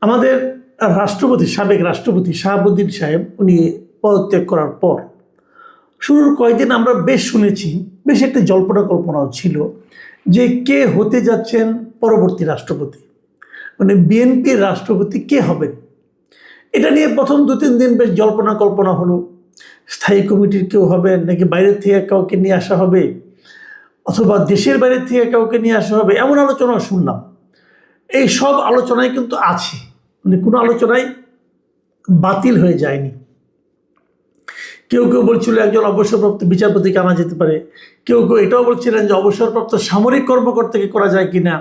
আমাদের রাষ্ট্রপতি, সাবেক রাষ্ট্রপতি শাহাবুদ্দিন সাহেব উনি পদত্যাগ করার পর শুরুর কয়েকদিন আমরা বেশ শুনেছি, বেশ একটা জল্পনা কল্পনাও ছিল যে কে হতে যাচ্ছেন পরবর্তী রাষ্ট্রপতি, মানে বিএনপির রাষ্ট্রপতি কে হবেন। এটা নিয়ে প্রথম 2-3 দিন বেশ জল্পনা কল্পনা হলো। স্থায়ী কমিটির কেউ হবেন নাকি বাইরের থেকে কাউকে নিয়ে আসা হবে, অথবা দেশের বাইরের থেকে কাউকে নিয়ে আসা হবে, এমন আলোচনা শুনলাম। এই সব আলোচনায় কিন্তু আছে, মানে কোনো আলোচনায় বাতিল হয়ে যায়নি। কেউ কেউ বলছিল একজন অবসরপ্রাপ্ত বিচারপতিকে আনা যেতে পারে, কেউ কেউ এটাও বলছিলেন যে অবসরপ্রাপ্ত সামরিক কর্মকর্তাকে করা যায় কিনা।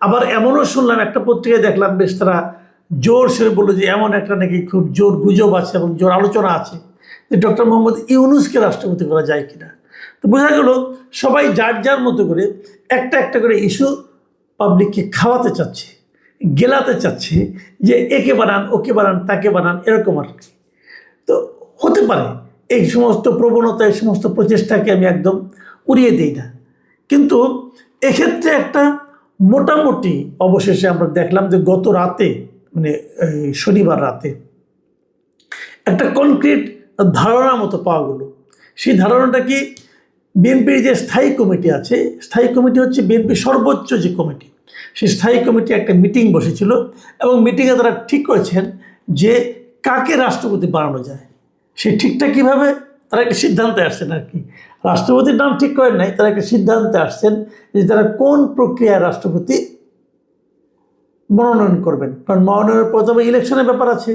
আবার এমনও শুনলাম, একটা পত্রিকায় দেখলাম বেশ তারা জোর সরে বললো যে এমন একটা নাকি খুব জোর গুজব আছে এবং জোর আলোচনা আছে যে ডক্টর মোহাম্মদ ইউনূসকে রাষ্ট্রপতি করা যায় কিনা। তো বোঝা গেল সবাই যার যার মতো করে একটা একটা করে ইস্যু পাবলিককে খাওয়াতে চাচ্ছে, গেলাতে চাচ্ছে যে একে বানান, ওকে বানান, তাকে বানান, এরকম আর কি। তো হতে পারে এই সমস্ত প্রবণতা, এই সমস্ত প্রচেষ্টাকে আমি একদম উড়িয়ে দিই না, কিন্তু এক্ষেত্রে একটা মোটামুটি অবশেষে আমরা দেখলাম যে গত রাতে, মানে শনিবার রাতে একটা কনক্রিট ধারণা মতো পাওয়া গেল। সেই ধারণাটা কি, বিএনপির যে স্থায়ী কমিটি আছে, স্থায়ী কমিটি হচ্ছে বিএনপির সর্বোচ্চ যে কমিটি, সেই স্থায়ী কমিটি একটা মিটিং বসেছিল এবং মিটিংয়ে তারা ঠিক করেছেন যে কাকে রাষ্ট্রপতি বানানো যায়। সেই ঠিকটা কীভাবে, তারা একটা সিদ্ধান্তে আসছেন আর কি। রাষ্ট্রপতির নাম ঠিক করেন নাই, তারা একটা সিদ্ধান্তে আসছেন যে তারা কোন প্রক্রিয়ায় রাষ্ট্রপতি মনোনয়ন করবেন। কারণ মনোনয়নের প্রথমে ইলেকশনের ব্যাপার আছে,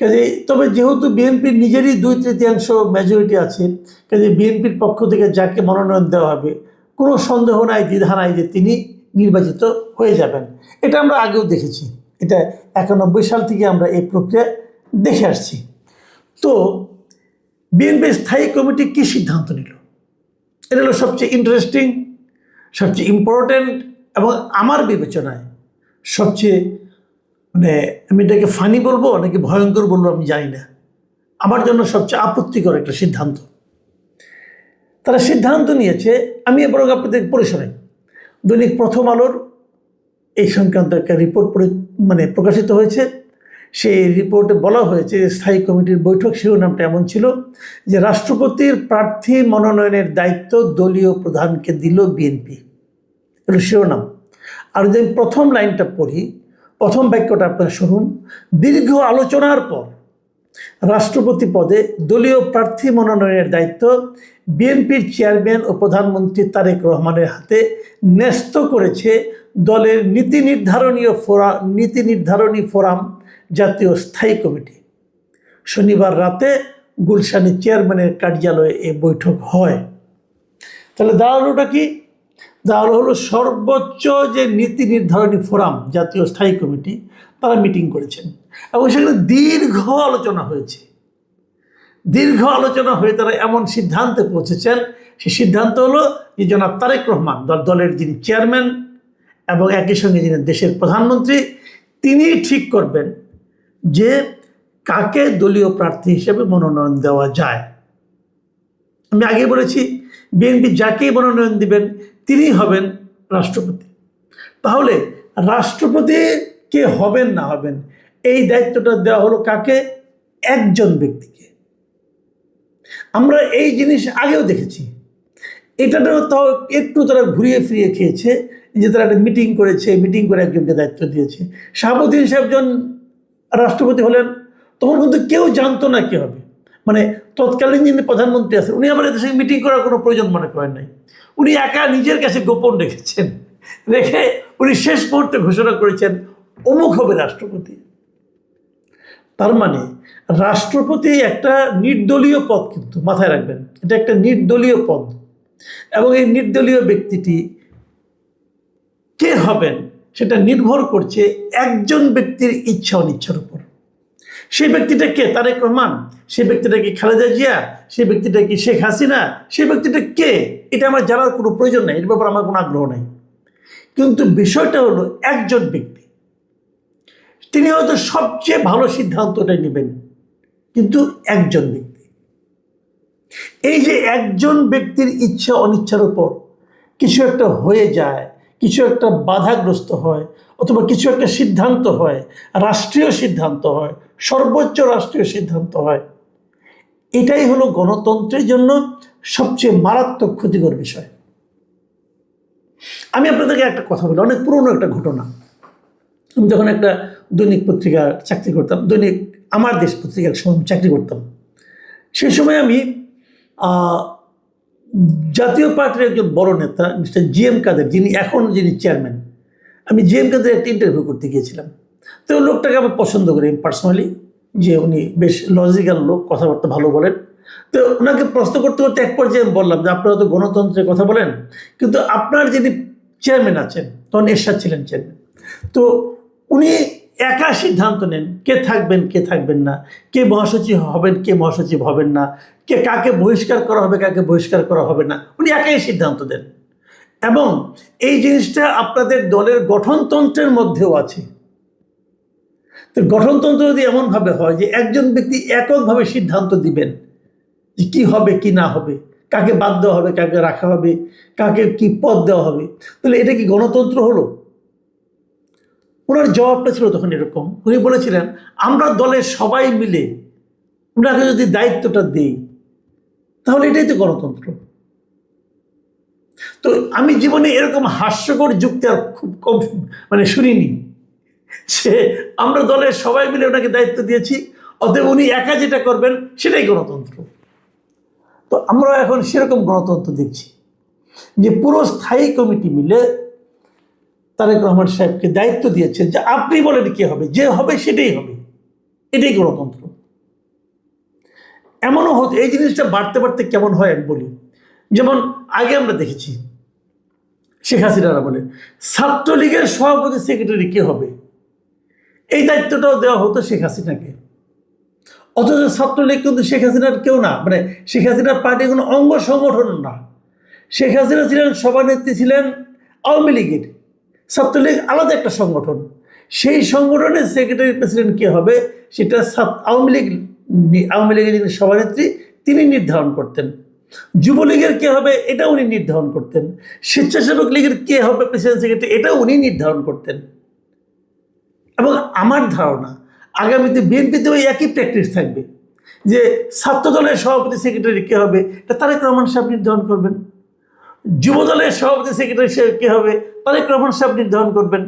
কাজে তবে যেহেতু বিএনপির নিজেরই 2/3 মেজরিটি আছে, কাজে বিএনপির পক্ষ থেকে যাকে মনোনয়ন দেওয়া হবে কোনো সন্দেহ নাই, দ্বিধা নাই যে তিনি নির্বাচিত হয়ে যাবেন। এটা আমরা আগেও দেখেছি, এটা 91 সাল থেকে আমরা এই প্রক্রিয়া দেখে আসছি। তো বিএনপির স্থায়ী কমিটি কী সিদ্ধান্ত নিল, এটা হলো সবচেয়ে ইন্টারেস্টিং, সবচেয়ে ইম্পর্ট্যান্ট এবং আমার বিবেচনায় সবচেয়ে, মানে আমি এটাকে ফানি বলবো নাকি ভয়ঙ্কর বলবো আমি জানি না, আমার জন্য সবচেয়ে আপত্তিকর একটা সিদ্ধান্ত। তারা সিদ্ধান্ত নিয়েছে, আমি বরং আপনাদের পড়ে শোনাই। দৈনিক প্রথম আলোর এই সংক্রান্ত একটা রিপোর্ট প্রকাশিত হয়েছে। সেই রিপোর্টে বলা হয়েছে স্থায়ী কমিটির বৈঠক শিরোনামটা এমন ছিল যে রাষ্ট্রপতির প্রার্থী মনোনয়নের দায়িত্ব দলীয় প্রধানকে দিল বিএনপি, এগুলো শিরোনাম। আর যদি আমি প্রথম লাইনটা পড়ি, প্রথম বাক্যটা আপনারা শুনুন। দীর্ঘ আলোচনার পর রাষ্ট্রপতি পদে দলীয় প্রার্থী মনোনয়নের দায়িত্ব বিএনপির চেয়ারম্যান ও প্রধানমন্ত্রী তারেক রহমানের হাতে ন্যস্ত করেছে দলের নীতি নির্ধারণী ফোরাম জাতীয় স্থায়ী কমিটি। শনিবার রাতে গুলশানে চেয়ারম্যানের কার্যালয়ে এ বৈঠক হয়। তাহলে দাঁড়ালোটা কি, দাঁড়ালো হলো সর্বোচ্চ যে নীতি নির্ধারণী ফোরাম জাতীয় স্থায়ী কমিটি, তারা মিটিং করেছেন এবং সেখানে দীর্ঘ আলোচনা হয়েছে। দীর্ঘ আলোচনা হয়ে তারা এমন সিদ্ধান্তে পৌঁছেছেন, সেই সিদ্ধান্ত হলো যে জনাব তারেক রহমান দলের যিনি চেয়ারম্যান এবং একই সঙ্গে যিনি দেশের প্রধানমন্ত্রী, তিনি ঠিক করবেন যে কাকে দলীয় প্রার্থী হিসেবে মনোনয়ন দেওয়া যায়। আমি আগে বলেছি বিএনপি যাকেই মনোনয়ন দিবেন তিনি হবেন রাষ্ট্রপতি। তাহলে রাষ্ট্রপতি কে হবেন না হবেন এই দায়িত্বটা দেওয়া হলো কাকে, একজন ব্যক্তিকে। আমরা এই জিনিস আগেও দেখেছি, এটাতেও তাও একটু তারা ঘুরিয়ে ফিরিয়ে খেয়েছে যে তারা একটা মিটিং করেছে, মিটিং করে একজনকে দায়িত্ব দিয়েছে। শাহাবুদ্দিন সাহেব যখন রাষ্ট্রপতি হলেন তখন কিন্তু কেউ জানতো না কে হবে, মানে তৎকালীন যিনি প্রধানমন্ত্রী আছেন উনি আবার এদের সঙ্গে মিটিং করার কোনো প্রয়োজন মনে করেন নাই। উনি একা নিজের কাছে গোপন রেখেছেন, রেখে উনি শেষ মুহূর্তে ঘোষণা করেছেন অমুক হবে রাষ্ট্রপতি। তার মানে রাষ্ট্রপতি একটা নির্দলীয় পদ, কিন্তু মাথায় রাখবেন এটা একটা নির্দলীয় পদ এবং এই নির্দলীয় ব্যক্তিটি কে হবেন সেটা নির্ভর করছে একজন ব্যক্তির ইচ্ছা অনিচ্ছার উপর। সেই ব্যক্তিটা কে, তারেক রহমান, সেই ব্যক্তিটা কি খালেদা জিয়া, সেই ব্যক্তিটা কি শেখ হাসিনা, সেই ব্যক্তিটা কে, এটা আমার জানার কোনো প্রয়োজন নেই, এর ব্যাপারে আমার কোনো আগ্রহ নেই। কিন্তু বিষয়টা হলো একজন ব্যক্তি, তিনি হয়তো সবচেয়ে ভালো সিদ্ধান্তটাই নেবেন, কিন্তু একজন ব্যক্তি। এই যে একজন ব্যক্তির ইচ্ছা অনিচ্ছার উপর কিছু একটা হয়ে যায়, কিছু একটা বাধাগ্রস্ত হয়, অথবা কিছু একটা সিদ্ধান্ত হয়, রাষ্ট্রীয় সিদ্ধান্ত হয়, সর্বোচ্চ রাষ্ট্রীয় সিদ্ধান্ত হয়, এটাই হলো গণতন্ত্রের জন্য সবচেয়ে মারাত্মক ক্ষতিকর বিষয়। আমি আপনাদেরকে একটা কথা বলি, অনেক পুরনো একটা ঘটনা। আমি যখন একটা দৈনিক পত্রিকার চাকরি করতাম, দৈনিক আমার দেশ পত্রিকার সময় আমি চাকরি করতাম, সেই সময় আমি জাতীয় পার্টির একজন বড় নেতা মিস্টার জিএম কাদের, যিনি চেয়ারম্যান, আমি জিএম কাদের একটা ইন্টারভিউ করতে গিয়েছিলাম। তো ওই লোকটাকে আমি পছন্দ করি পার্সোনালি, যে উনি বেশ লজিক্যাল লোক, কথাবার্তা ভালো বলেন। তো ওনাকে প্রশ্ন করতে করতে এক পর্যায়ে আমি বললাম যে আপনারা তো গণতন্ত্রের কথা বলেন, কিন্তু আপনার যিনি চেয়ারম্যান আছেন, তখন এরশাদ ছিলেন চেয়ারম্যান, তো উনি একা সিদ্ধান্ত নেন কে থাকবেন কে থাকবেন না, কে মহাসচিব হবেন কে মহাসচিব হবেন না, কে কাকে বহিষ্কার করা হবে কাকে বহিষ্কার করা হবে না, উনি একাই সিদ্ধান্ত দেন। এবং এই জিনিসটা আপনাদের দলের গঠনতন্ত্রের মধ্যেও আছে। তো গঠনতন্ত্র যদি এমনভাবে হয় যে একজন ব্যক্তি এককভাবে সিদ্ধান্ত দিবেন যে কী হবে কি না হবে, কাকে বাদ দেওয়া হবে কাকে রাখা হবে, কাকে কি পদ দেওয়া হবে, তাহলে এটা কি গণতন্ত্র হলো? ওনার জবাবটা ছিল তখন এরকম, উনি বলেছিলেন আমরা দলের সবাই মিলে ওনাকে যদি দায়িত্বটা দিই তাহলে এটাই তো গণতন্ত্র। তো আমি জীবনে এরকম হাস্যকর যুক্তি আর খুব কম শুনিনি, সে আমরা দলের সবাই মিলে ওনাকে দায়িত্ব দিয়েছি, অতএব উনি একা যেটা করবেন সেটাই গণতন্ত্র। তো আমরা এখন সেরকম গণতন্ত্র দেখছি যে পুরো স্থায়ী কমিটি মিলে তারেক রহমান সাহেবকে দায়িত্ব দিয়েছেন যে আপনি বলেন কি হবে, যে হবে সেটাই হবে, এটাই গণতন্ত্র। এমনও হতো, এই জিনিসটা বাড়তে বাড়তে কেমন হয় আমি বলি। যেমন আগে আমরা দেখেছি শেখ হাসিনারা বলে ছাত্রলীগের সভাপতি সেক্রেটারি কে হবে, এই দায়িত্বটাও দেওয়া হতো শেখ হাসিনাকে। অথচ ছাত্রলীগ কিন্তু শেখ হাসিনার কেউ না, শেখ হাসিনার পার্টির কোনো অঙ্গ সংগঠন না। শেখ হাসিনা ছিলেন সভানেত্রী, ছিলেন আওয়ামী লীগের, ছাত্রলীগ আলাদা একটা সংগঠন। সেই সংগঠনের সেক্রেটারি প্রেসিডেন্ট কে হবে সেটা আওয়ামী লীগের যিনি সভানেত্রী তিনি নির্ধারণ করতেন। যুবলীগের কে হবে এটা উনি নির্ধারণ করতেন। স্বেচ্ছাসেবক লীগের কে হবে প্রেসিডেন্ট সেক্রেটারি এটা উনি নির্ধারণ করতেন। এবং আমার ধারণা আগামীতে বিএনপিতে ওই একই প্র্যাকটিস থাকবে, যে ছাত্র দলের সভাপতি সেক্রেটারি কে হবে এটা তারেক রহমান সাহেব নির্ধারণ করবেন, যুব দলের সভাপতি সেক্রেটারি কে হবে তারেক রহমান সাহেব নির্ধারণ করবেন,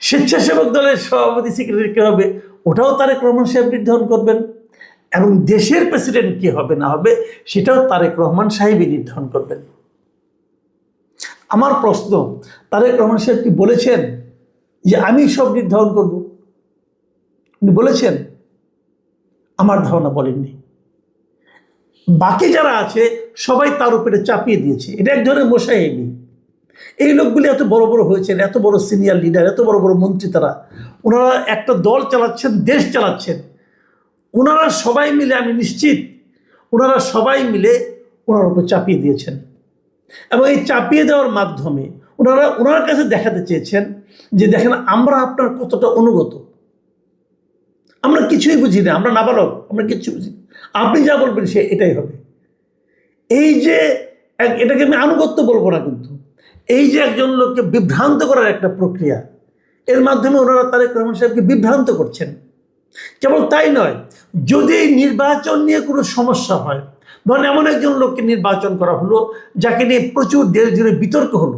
স্বেচ্ছাসেবক দলের সভাপতি সেক্রেটারি কে হবে ওটাও তারেক রহমান সাহেব নির্ধারণ করবেন, এবং দেশের প্রেসিডেন্ট কে হবে না হবে সেটাও তারেক রহমান সাহেবই নির্ধারণ করবেন। আমার প্রশ্ন, তারেক রহমান সাহেব কি বলেছেন যে আমি সব নির্ধারণ করব? উনি বলেছেন? আমার ধারণা বলেননি। বাকি যারা আছে সবাই তার উপরে চাপিয়ে দিয়েছে, এটা এক ধরনের মোসাহেবি। এই লোকগুলি এত বড় বড় হয়েছেন, এত বড় সিনিয়র লিডার, এত বড় বড় মন্ত্রী, তারা ওনারা একটা দল চালাচ্ছেন, দেশ চালাচ্ছেন, ওনারা সবাই মিলে, আমি নিশ্চিত ওনারা সবাই মিলে ওনার উপর চাপিয়ে দিয়েছেন। এবং এই চাপিয়ে দেওয়ার মাধ্যমে ওনার কাছে দেখাতে চেয়েছেন যে দেখেন আমরা আপনার কতটা অনুগত, আমরা কিছুই বুঝি না, আমরা নাবালক, আমরা কিচ্ছু বুঝি না, আপনি যা বলবেন সে এটাই হবে। এই যে এটাকে আমি আনুগত্য বলবো না, কিন্তু এই যে একজন লোককে বিভ্রান্ত করার একটা প্রক্রিয়া, এর মাধ্যমে ওনারা তারেক রহমান সাহেবকে বিভ্রান্ত করছেন। কেবল তাই নয়, যদি নির্বাচন নিয়ে কোনো সমস্যা হয়, ধরেন এমন একজন লোককে নির্বাচন করা হলো যাকে নিয়ে প্রচুর দেশ জুড়ে বিতর্ক হলো,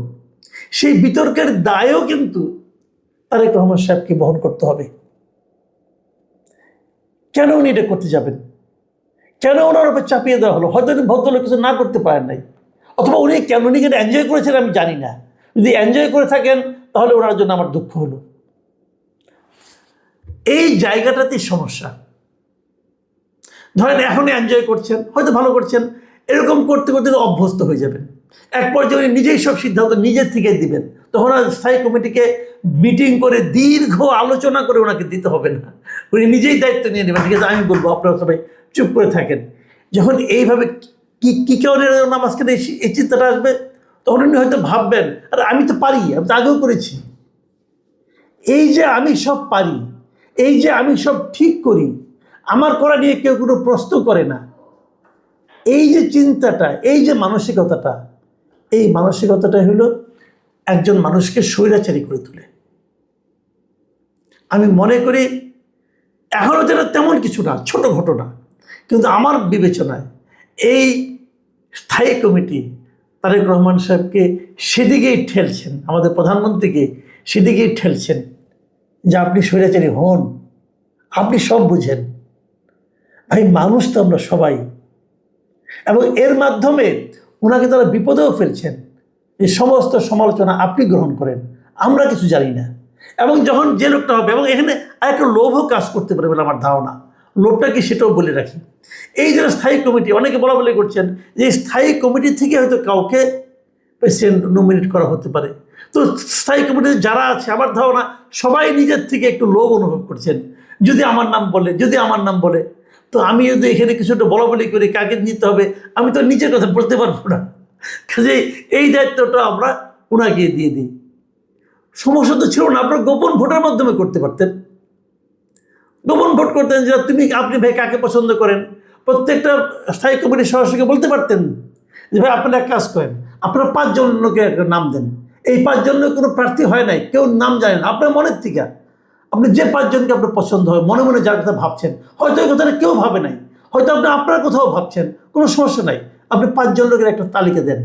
সেই বিতর্কের দায়ও কিন্তু তারেক রহমান সাহেবকে বহন করতে হবে। কেন উনি এটা করতে যাবেন? কেন ওনার উপর চাপিয়ে দেওয়া হলো? হয়তো ভদ্রলোক কিছু না করতে পারেন নাই, অথবা উনি কেন উনি এনজয় করেছেন আমি জানি না। যদি এনজয় করে থাকেন তাহলে ওনার জন্য আমার দুঃখ হলো। এই জায়গাটাতেই সমস্যা। ধরেন এখন এনজয় করছেন, হয়তো ভালো করছেন, এরকম করতে করতে অভ্যস্ত হয়ে যাবেন। এক পর্যায়ে উনি নিজেই সব সিদ্ধান্ত নিজের থেকে দিবেন, তখন আর স্থায়ী কমিটিকে মিটিং করে দীর্ঘ আলোচনা করে ওনাকে দিতে হবে না, উনি নিজেই দায়িত্ব নিয়ে নেবেন। ঠিক আছে, আমি বলবো আপনারা সবাই চুপ করে থাকেন। যখন এইভাবে কি কারণে নামাজকে এই চিন্তাটা আসবে, তখন উনি হয়তো ভাববেন আর আমি তো পারি, আমি তো আগেও করেছি। এই যে আমি সব পারি, এই যে আমি সব ঠিক করি, আমার করা নিয়ে কেউ কোনো প্রশ্ন করে না, এই যে চিন্তাটা, এই যে মানসিকতাটা, এই মানসিকতাটা হলো একজন মানুষকে স্বৈরাচারী করে তোলে। আমি মনে করি এখনও যেটা তেমন কিছু না, ছোট ঘটনা, কিন্তু আমার বিবেচনায় এই স্থায়ী কমিটি তারেক রহমান সাহেবকে সেদিকেই ঠেলছেন, আমাদের প্রধানমন্ত্রীকে সেদিকেই ঠেলছেন যে আপনি স্বৈরাচারী হন, আপনি সব বুঝেন। ভাই, মানুষ তো আমরা সবাই, এবং এর মাধ্যমে ওনাকে তারা বিপদেও ফেলছেন। এই সমস্ত সমালোচনা আপনি গ্রহণ করেন, আমরা কিছু জানি না। এবং যখন যে লোকটা হবে, এবং এখানে আরেকটা লোভও কাজ করতে পারে বলে আমার ধারণা। লোভটা কি সেটাও বলে রাখি। এই যে স্থায়ী কমিটি, অনেকে বলা বলি করছেন যে স্থায়ী কমিটি থেকে হয়তো কাউকে প্রেসিডেন্ট নমিনেট করা হতে পারে। তো স্থায়ী কমিটিতে যারা আছে, আমার ধারণা সবাই নিজের থেকে একটু লোভ অনুভব করছেন, যদি আমার নাম বলে, যদি আমার নাম বলে, তো আমি যদি এখানে কিছুটা বলা বলি করি কাকে নিতে হবে, আমি তো নিজের কথা বলতে পারবো না। কাজে এই দায়িত্বটা আমরা ওনাকে দিয়ে দিই। সমস্যা তো ছিল না, আপনারা গোপন ভোটের মাধ্যমে করতে পারতেন। গোপন ভোট করতেন যে আপনি ভাই কাকে পছন্দ করেন, প্রত্যেকটা স্থায়ী কমিটির সদস্যকে বলতে পারতেন যে ভাই আপনারা এক কাজ করেন, আপনারা 5 জনকে একটা নাম দেন। এই 5 জনের কোনো প্রার্থী হয় নাই, কেউ নাম জানেন, আপনার মনের থেকে আপনি যে 5 জনকে আপনার পছন্দ হয়, মনে মনে যার কথা ভাবছেন, হয়তো এই কথাটা কেউ ভাবে নাই, হয়তো আপনি আপনার কোথাও ভাবছেন, কোনো সমস্যা নাই, আপনি 5 জন লোকের একটা তালিকা দেন,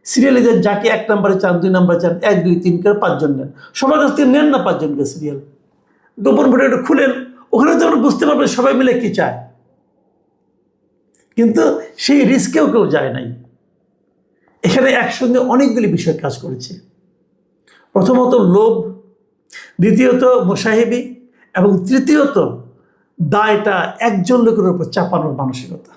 সিরিয়ালে দেন, যাকে 1 নম্বরে চান, 2 নম্বরে চান, 1 2 3 করে 5 জন নেন। সবার কাছ থেকে নেন না 5 জনকে সিরিয়াল, গোপন ভোটে একটু খুলেন, ওখানে তো আমরা বুঝতে পারবেন সবাই মিলে কি চায়। কিন্তু সেই রিস্কেও কেউ যায় নাই। এখানে একসঙ্গে অনেকগুলি বিষয় কাজ করেছে। প্রথমত লোভ, দ্বিতীয়ত মোসাহেবি, এবং তৃতীয়ত দায়টা একজন লোকের উপর চাপানোর মানসিকতা।